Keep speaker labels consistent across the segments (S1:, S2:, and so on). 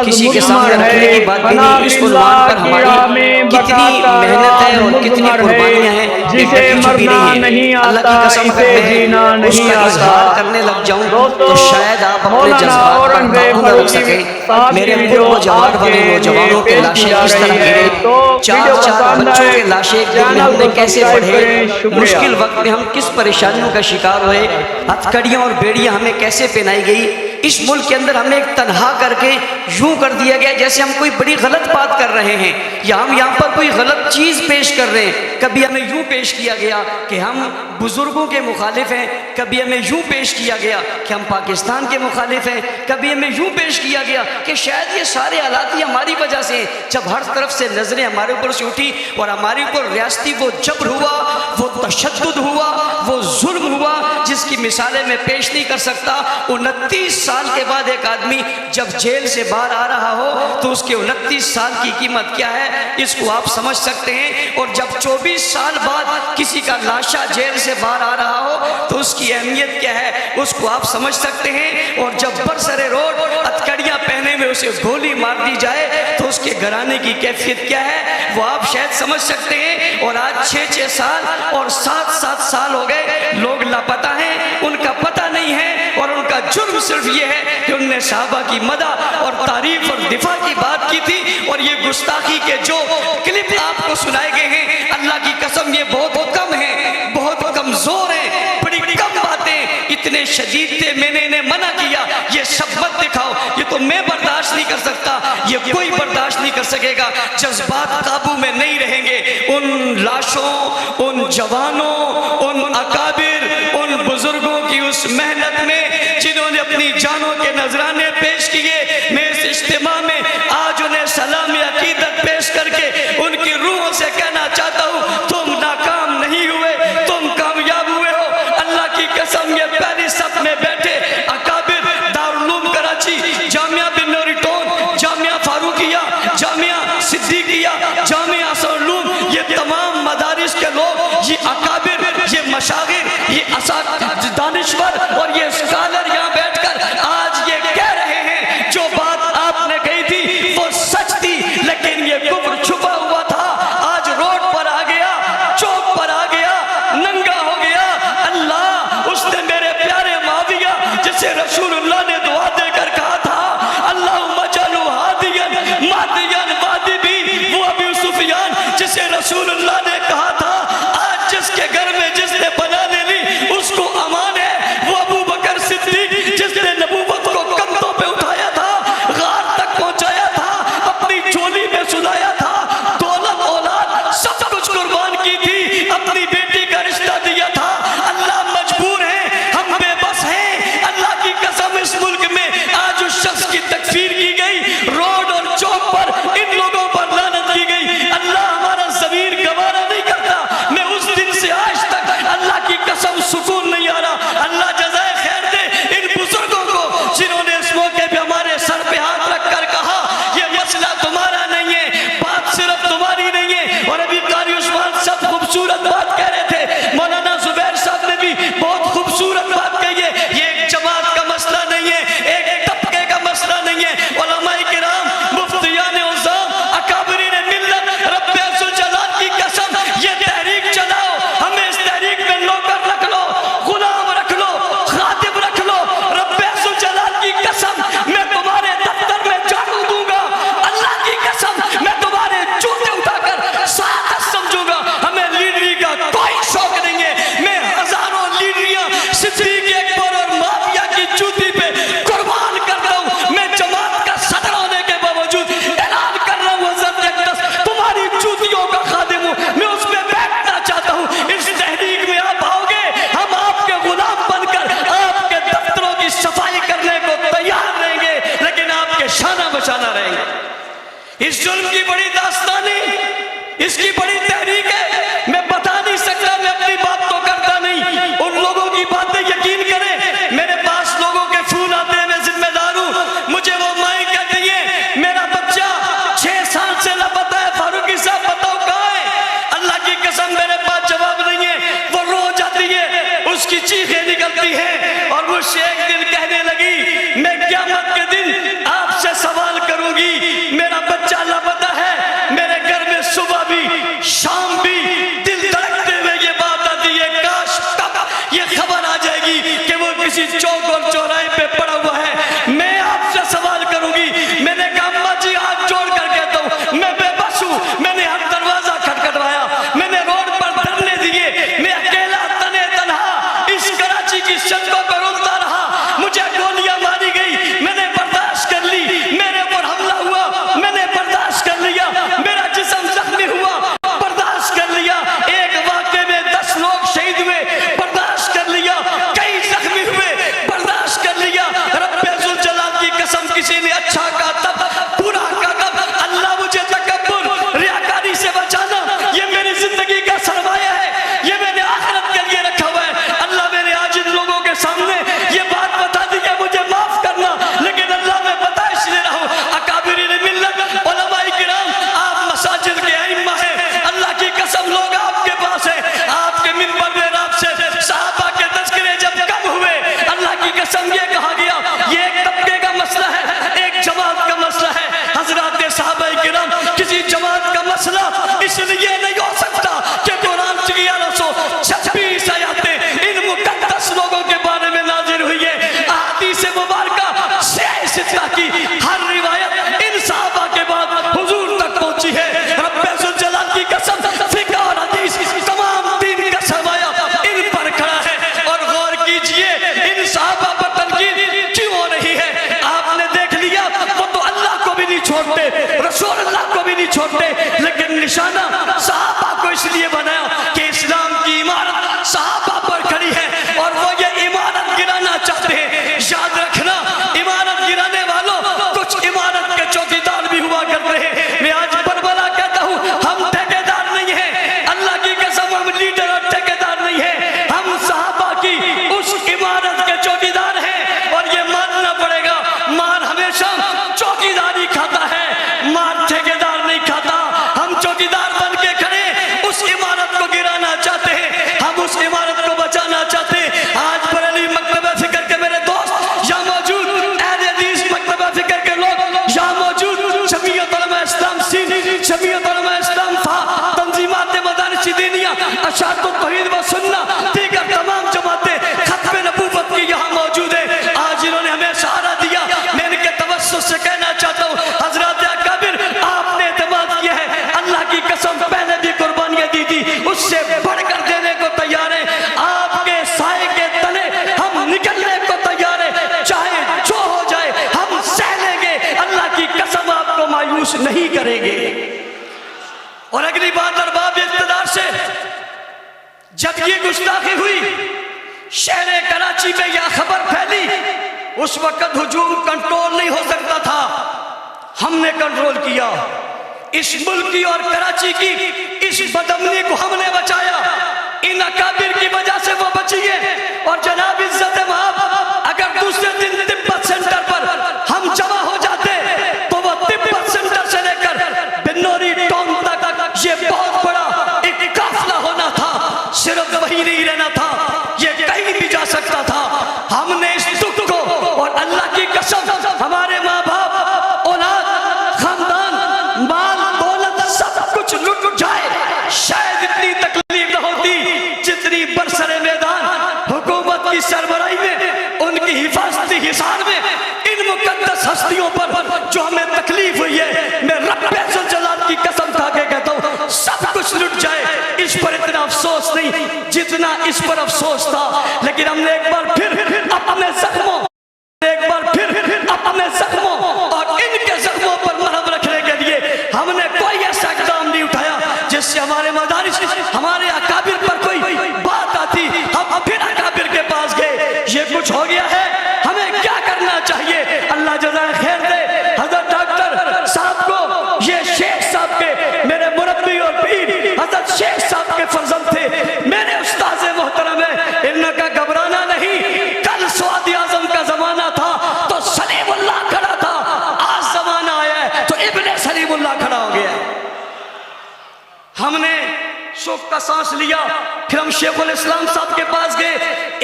S1: किसी के सामने रखने की बात भी नहीं। इसको मानकर हमारी कितनी मेहनत है और कितनी कुर्बानियां हैं, जिसे मरना नहीं आता, इसे जीना नहीं आता। करने लग जाऊं तो शायद आप अपने जज्बात पर काबू न रख सके। मेरे जवान बने नौजवानों के लाशें इस तरह गिरे, चार बच्चों के लाशें हमने कैसे पढ़े, मुश्किल वक्त में हम किस परेशानियों का शिकार हुए, हथकड़ियां और बेड़ियां हमें कैसे पहनाई गई। इस मुल्क के अंदर हमें एक तनहा करके यूं कर दिया गया जैसे हम कोई बड़ी गलत बात कर रहे हैं या हम यहाँ पर कोई गलत चीज पेश कर रहे हैं। कभी हमें यूं पेश किया गया कि हम बुजुर्गों के मुखालिफ हैं, कभी हमें यूं पेश किया गया कि हम पाकिस्तान के मुखालिफ हैं, कभी हमें यूं पेश किया गया कि शायद ये सारे हालात ही हमारी वजह से। जब हर तरफ से नजरें हमारे ऊपर से उठी और हमारे ऊपर रियासती वो जबर हुआ, वो तशद्दुद हुआ, वो जुल्म हुआ जिसकी मिसालें मैं पेश नहीं कर सकता। 29 साल के बाद एक आदमी जब जेल से बाहर आ रहा हो तो उसके 29 साल की कीमत क्या है, इसको आप समझ सकते हैं। और जब 24 साल बाद किसी का लाशा जेल से बाहर आ रहा हो तो उसकी अहमियत क्या है, उसको आप समझ सकते हैं। और जब बरसरे रोड हथकड़ियां पहने में उसे गोली मार दी जाए तो उसके घराने की कैफियत क्या है, वो आप शायद समझ सकते हैं। और आज 6-6 साल और 7-7 साल हो गए, लोग लापता हैं, उनका पता नहीं है। और उनका जुर्म सिर्फ ये है कि उनने सहाबा की मदह और तारीफ और दिफा की बात की थी। और ये गुस्ताखी के जो क्लिप आपको सुनाए गए हैं, अल्लाह की कसम ये बहुत कम है, बहुत कमजोर है, बड़ी कम बातें इतने शदीद थे। मैंने इन्हें मना किया ये सब मत दिखाओ, ये तो मैं बर्दाश्त नहीं कर सकता, ये कोई बर्दाश्त नहीं कर सकेगा। जज्बात काबू में नहीं रहेंगे। उन लाशों, उन जवानों, उन अकाबिर, उन बुजुर्गों की उस मेहनत में जिन्होंने अपनी जानों के नजराने पेश किए, मैं इस इज्तिमा में आज उन्हें सलाम अकीदत पेश करके उनकी रूहों से कहना चाहता हूँ, तुम नाकाम नहीं हुए, तुम कामयाब हुए हो। अल्लाह की कसम ये पहली सफ में बैठे अकाबिर, दारुल उलूम कराची, जामिया बिन नूरिटोन, जामिया फारूकिया, जामिया सिद्दीकिया, जामिया असरुल उलूम, ये तमाम मदारिस के लोग, ये अकाबिर, ये मशागिर, ये दानिश्वर और ये स्कॉलर यहाँ बैठकर आज ये कह रहे हैं जो बात आपने कही थी वो सच थी, लेकिन ये कुफ्र छुपा हुआ था। आज रोड पर आ गया, चौक पर आ गया, नंगा हो गया। अल्लाह उसने मेरे प्यारे माविया जिसे रसूलुल्लाह ने दुआ देकर कहा था, अल्लाहुम्मा जअलहु हादियन मादियन वादिबी, वो अबू सुफियान जिसे रसूलुल्लाह ने कहा था आज जिसके घर में जिसने बना ले ली उसको अमान है। वो अबू बकर सिद्दीक जिसने नबूवत को कंधों पे उठाया था, गार तक पहुंचाया था, अपनी चोली में सुलाया था, दौलत औलाद सब कुछ कुर्बान की थी, अपनी बेटी का रिश्ता दिया था। अल्लाह मजबूर है, हम बेबस हैं। अल्लाह की कसम इस मुल्क में आज उस शख्स की तकफीर की गई, रोड और चौक पर इन लोगों पर लानत की गई। अल्लाह हमारा ज़मीर गवारा नहीं करता। मैं उस दिन से आज तक अल्लाह की कसम सुकून नहीं आ रहा। अल्लाह जज़ाए खैर दे इन बुजुर्गों को जिन्होंने इस मौके पे हमारे सर पे हाथ रखकर कहा ये मसला तुम्हारा नहीं है, बात सिर्फ तुम्हारी नहीं है। और अभी कारी उस्मान साहब खूबसूरत बात कह रहे थे, मौलाना जुबैर साहब ने भी बहुत खूबसूरत बात कही है। ये एक जमात का मसला नहीं है, एक तबके का मसला नहीं है। उलमाए किराम, मुफ्तियान उज़्ज़ाम, अकाबरीन मिल्लत, रब्बे अज़्ज़ल जलाल की कसम ये तहरीक चलाओ, हमें इस तहरीक में नौकर रख लो, गुलाम रख लो, खातिब रख लो। रब्बे अज़्ज़ल जलाल की कसम मैं तुम्हारे दफ्तर में झाड़ू दूंगा, अल्लाह की कसम मैं तुम्हारे जूते उठाकर सादत समझूंगा। हमें लीडरी का कोई शौक नहीं है। मैं हजारों लीडरियां सिद्दीक अकबर और माविया की जूती पे कुर्बान करता हूं। मैं जमात का सदर होने के बावजूद ऐलान कर रहा हूं, हज़रत अक़दस तुम्हारी जूतियों का खादिम हूं, मैं उसमें बैठना चाहता हूं। इस तहरीक में आप आओगे, हम आपके गुलाम बनकर आपके दफ्तरों की सफाई करने को तैयार रहेंगे, लेकिन आपके शाना बशाना रहेंगे। इस जुल्म की बड़ी दास्तानी, इसकी बड़ी तहरीक है। मैं बता नहीं सकता, मैं अपनी बात तो करता नहीं, उन लोगों की बातें यकीन करें। मेरे पास लोगों के फोन आते हैं, मैं जिम्मेदार हूं। मुझे वो माई कहती है मेरा बच्चा 6 साल से लापता है, फारूकी साहब बताओ कहाँ है। अल्लाह की कसम मेरे पास जवाब नहीं है। वो रो जाती है, उसकी चीखें निकलती हैं और मुझसे एक दिन करेंगे। और अगली बात अरबाब इक़्तिदार से, जब ये गुस्ताखी हुई, शहर कराची में यह खबर फैली, उस वक्त हुजूम कंट्रोल नहीं हो सकता था, हमने कंट्रोल किया। इस मुल्क की और कराची की इस बदअमनी को हमने बचाया। इन अकाबिर की वजह से वो बची है। और जनाब इज्जत महब, अगर दूसरे दिन तिब्बत सेंटर पर हम जमा हो जाते तो वो तिब्बत सेंटर से लेकर बिन्नौरी टाउन तक ये बहुत बड़ा एक काफिला होना था। सिर्फ वही नहीं रहना था, ये कहीं भी जा सकता था। हमने इस दुख को, और अल्लाह की कसम, हमारे माँ बाप, औलाद, खानदान, माल दौलत सब कुछ लुट जाए, शायद इतनी तकलीफ न होती जितनी बरसरे मैदान हुकूमत की सरबराही में, उनकी हिफाजती हिसार में, इन मुकद्दस हस्तियों पर जो हमें तकलीफ हुई है। मैं रब्बे जुल जलाल की कसम खा के कहता हूँ, सब कुछ लुट जाए, इस पर इतना अफसोस नहीं जितना इस पर अफसोस था। लेकिन हमने एक बार फिर अपने जख्मों और इनके जख्मों पर मरहम रखने के लिए हमने कोई ऐसा इक़दाम नहीं उठाया जिससे हमारे मदारिस, हमारे अकाबिर पर कोई बात आती। हम फिर अकाबिर के पास गए, ये कुछ हो गया है, हमें क्या करना चाहिए? अल्लाह जज़ाए खैर दे हजरत डॉक्टर साहब को, ये शेख साहब के, मेरे मुरब्बी और पीर हजरत शेख साहब के फर्जंद थे, मेरे उस्ताद मोहतरम है। इनका घबराना नहीं, कल स्वाद आजम का जमाना था तो सलीमुल्लाह खड़ा था, आज जमाना आया है तो इब्ने सलीमुल्लाह खड़ा हो गया। हमने सुख का सांस लिया, फिर हम शेखुल इस्लाम साहब के पास गए।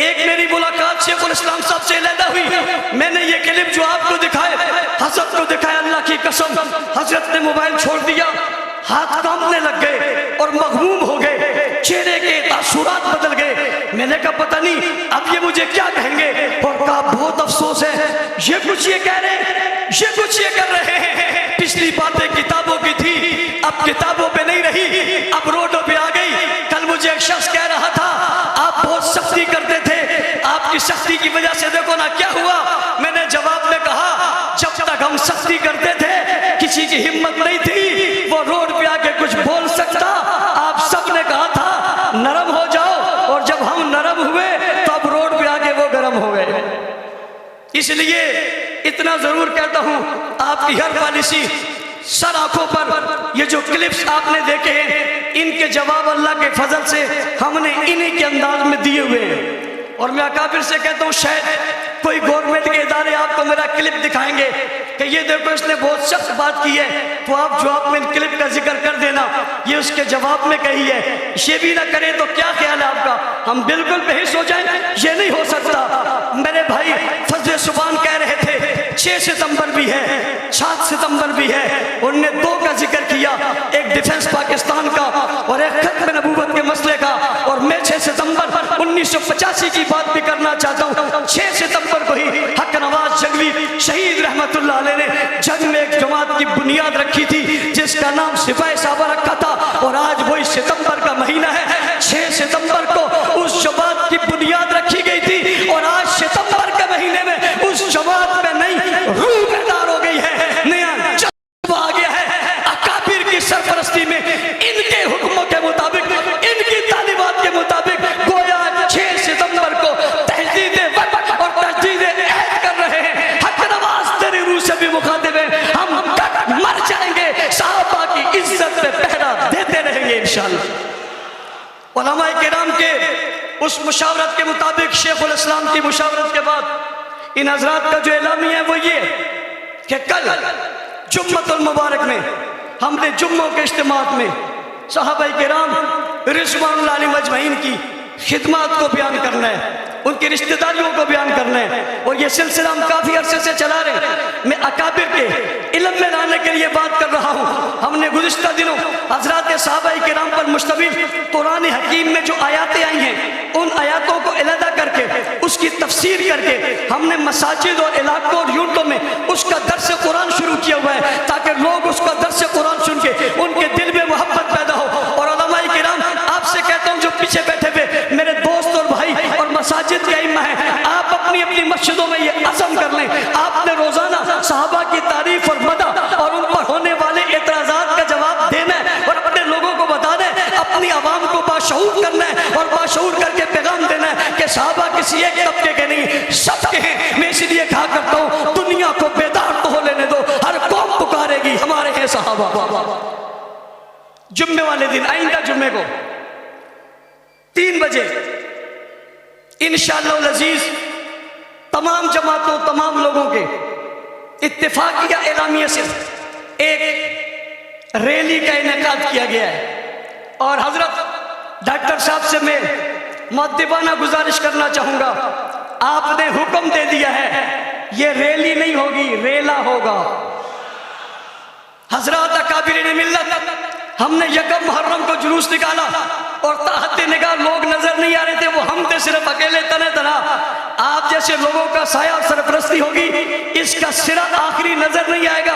S1: एक मेरी मुलाकात शेखुल इस्लाम साहब से अलहदा हुई। मैंने ये क्लिप जो आपको दिखाए, हजरत को दिखाया, अल्लाह की कसम, हजरत ने मोबाइल छोड़ दिया, हाथ कांपने लग गए और मगमूम हो गए, चेहरे के तासुरात बदल गए। मैंने कहा पता नहीं अब ये मुझे क्या कहेंगे, और कहा बहुत अफसोस है, ये कुछ ये कह रहे हैं, ये कुछ ये कर रहे हैं। पिछली बातें किताबों की थी, अब किताबों पे नहीं रही, अब रोडों पे आ गई। कल मुझे एक शख्स कह रहा था, आप बहुत सख्ती करते थे, आपकी सख्ती की वजह से देखो ना क्या हुआ। मैंने जवाब में कहा, जब तक हम सख्ती करते थे किसी की हिम्मत नहीं थी वो रोड पे आके कुछ बोल सकता। आप सब ने कहा था नरम हो जाओ, और जब हम नरम हुए तो अब रोड पे आके वो गर्म हो गए। इसलिए इतना जरूर कहता हूं, आपकी हर पॉलिसी, सर आंखों पर ये जो क्लिप्स आपने देखे हैं, इनके जवाब अल्लाह के फजल से हमने इन्हीं के अंदाज में दिए हुए हैं। और मैं अकाबिर से कहता हूँ, शायद कोई गवर्नमेंट के इदारे आपको मेरा क्लिप दिखाएंगे कि ये देखो इसने बहुत सख्त बात की है, तो आप जवाब में क्लिप का जिक्र कर देना, ये उसके जवाब में कही है। ये भी ना करें तो क्या ख्याल है आपका? हम बिल्कुल बेहिस हो जाएं, ये नहीं हो सकता। मेरे भाई फजल सुबान कह रहे थे 6 सितंबर भी है, 7 सितंबर भी है, उनने 2 का जिक्र किया, एक डिफेंस पाकिस्तान का और एक खत्म नबूवत के मसले का। और मैं 6 सितंबर 1985 की बात भी करना चाहता हूँ। 6 सितंबर को ही हक नवाज जंगवी शहीद रहमतुल्लाह अलैह ने जंग में एक जमात की बुनियाद रखी थी जिसका नाम सिपाही साहबा रखा था। और आज वही सितंबर का महीना है, 6 सितंबर को उस जमात की बुनियाद रखी गई थी, और आज सितंबर के महीने में उस जमात में नई रूह पैदा हो गई है, नया जज्बा आ गया है। अकाबिर की सरपरस्ती में, इनके हुक्मों के मुताबिक, इनकी तालीमात के मुताबिक, गोया 6 सितंबर को तहदीद वतन और तजदीद अहद कर रहे हैं। हक नवाज तेरी रूह से भी मुखातिब है, हम तक मर जाएंगे, साहबा की इज्जत पे पहरा देते रहेंगे इंशाअल्लाह। उलमाए किराम के उस मुशावरत के मुताबिक, शेखुल इस्लाम की मुशावरत के बाद इन हजरात का जो एलामिया है वो ये कि कल जुम्मतुल मुबारक में हमने जुम्मों के इज्तिमात में सहाबाए किराम रिज़वानुल्लाह अलैहिम अजमईन की खिदमत को बयान करना है, उनकी रिश्तेदारियों को बयान करना है। और ये सिलसिला हम काफ़ी अरसे से चला रहे हैं। मैं अकाबिर के इल्म में लाने के लिए बात कर रहा हूँ। हमने गुज़िश्ता दिनों हज़रात सहाबाए किराम पर मुश्तमिल कुरान हकीम में जो आयातें आई हैं, उन आयातों को अलहदा करके उसकी तफसीर करके हमने मसाजिद और इलाकों और यूनिटों में उसका दर्स कुरान शुरू किया हुआ है, ताकि लोग उसका दर्स कुरान सुन के उनके दिल में मोहब्बत पैदा हो। और उलमाए किराम, आपसे कहता हूँ जो पीछे बैठे हुए मेरे दोस्त और भाई और मसाजिद के इमाम हैं, आप अपनी अपनी मस्जिदों में ये अज़म कर लें, आपने रोजाना सहाबा की तारीफ और मदह और उन पर होने वाले एतराज़ात अपनी आवाम को बाशऊर करना है और बाशऊर करके पैगाम देना है कि सहाबा किसी एक तबके के नहीं, सबके हैं। मैं इसलिए कहा करता हूँ दुनिया को बेदार तो हो लेने दो, हर कौम पुकारेगी हमारे हैं सहाबा। जुम्मे वाले दिन, आइंदा जुम्मे को 3 बजे इंशाअल्लाह अजीज तमाम जमातों, तमाम लोगों के इत्तेफाकिया एलामिया से एक रैली का इनेकाद किया गया है। और हजरत डॉक्टर साहब से मैं मुअद्दिबाना गुजारिश करना चाहूंगा, आपने हुक्म दे दिया है ये रैली नहीं होगी, रेला होगा। हजरत अकाबिरीन मिल्लत, हमने यकम मुहर्रम को जुलूस निकाला और ताहते निगाह लोग नजर नहीं आ रहे थे, वो हम थे सिर्फ अकेले तने तना। आप जैसे लोगों का साया और सरपरस्ती होगी, इसका सिरा आखिरी नजर नहीं आएगा।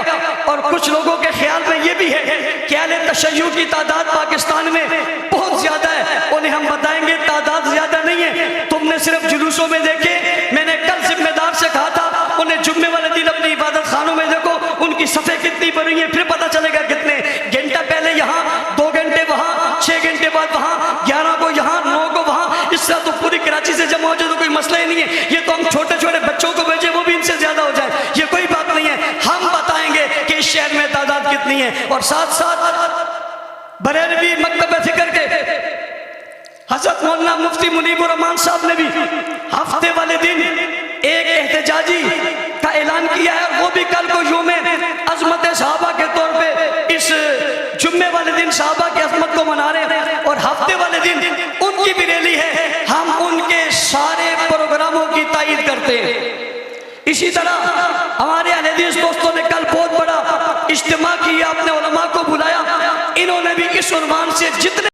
S1: और कुछ लोगों के ख्याल में ये भी है कि अहले तशय्युअ की तादाद पाकिस्तान में बहुत ज्यादा है। उन्हें हम बताएंगे तादाद ज्यादा नहीं है, तुमने सिर्फ जुलूसों में देखे। मैंने कल जिम्मेदार से कहा था उन्हें जुम्मे वाले दिन अपनी इबादत खानों में देखो, उनकी सफ़े कितनी बनी है, फिर पता चलेगा कितने घंटा पहले यहाँ, 2 घंटे वहाँ, 6 घंटे बाद वहाँ, 11 को यहाँ, 9 को वहाँ। इस तरह तो पूरी कराची से जमा हो जाए तो कोई मसला ही नहीं है। ये तो हम छोटे छोटे बच्चों को भेजे, वो भी इनसे ज्यादा हो जाए, ये कोई बात नहीं है। हम बताएंगे कि इस शहर में तादाद कितनी है। और साथ साथ बरेलवी मकतब फिक्र के हजरत मौलाना मुफ्ती मुनीबुर रहमान साहब ने भी हफ्ते वाले दिन एक एहतजाजी का ऐलान किया है। वो भी कल को यूम अजमत सहाबा के तौर पे इस जुम्मे वाले दिन सहाबा की अजमत को मना रहे हैं और हफ्ते वाले दिन उनकी भी रैली है। हम उनके सारे प्रोग्रामों की तायीद करते हैं। इसी तरह हमारे अहले हदीस दोस्तों ने कल बहुत बड़ा इज्तिमा किया, अपने उलमा को बुलाया। इन्होंने भी इस उन्वान से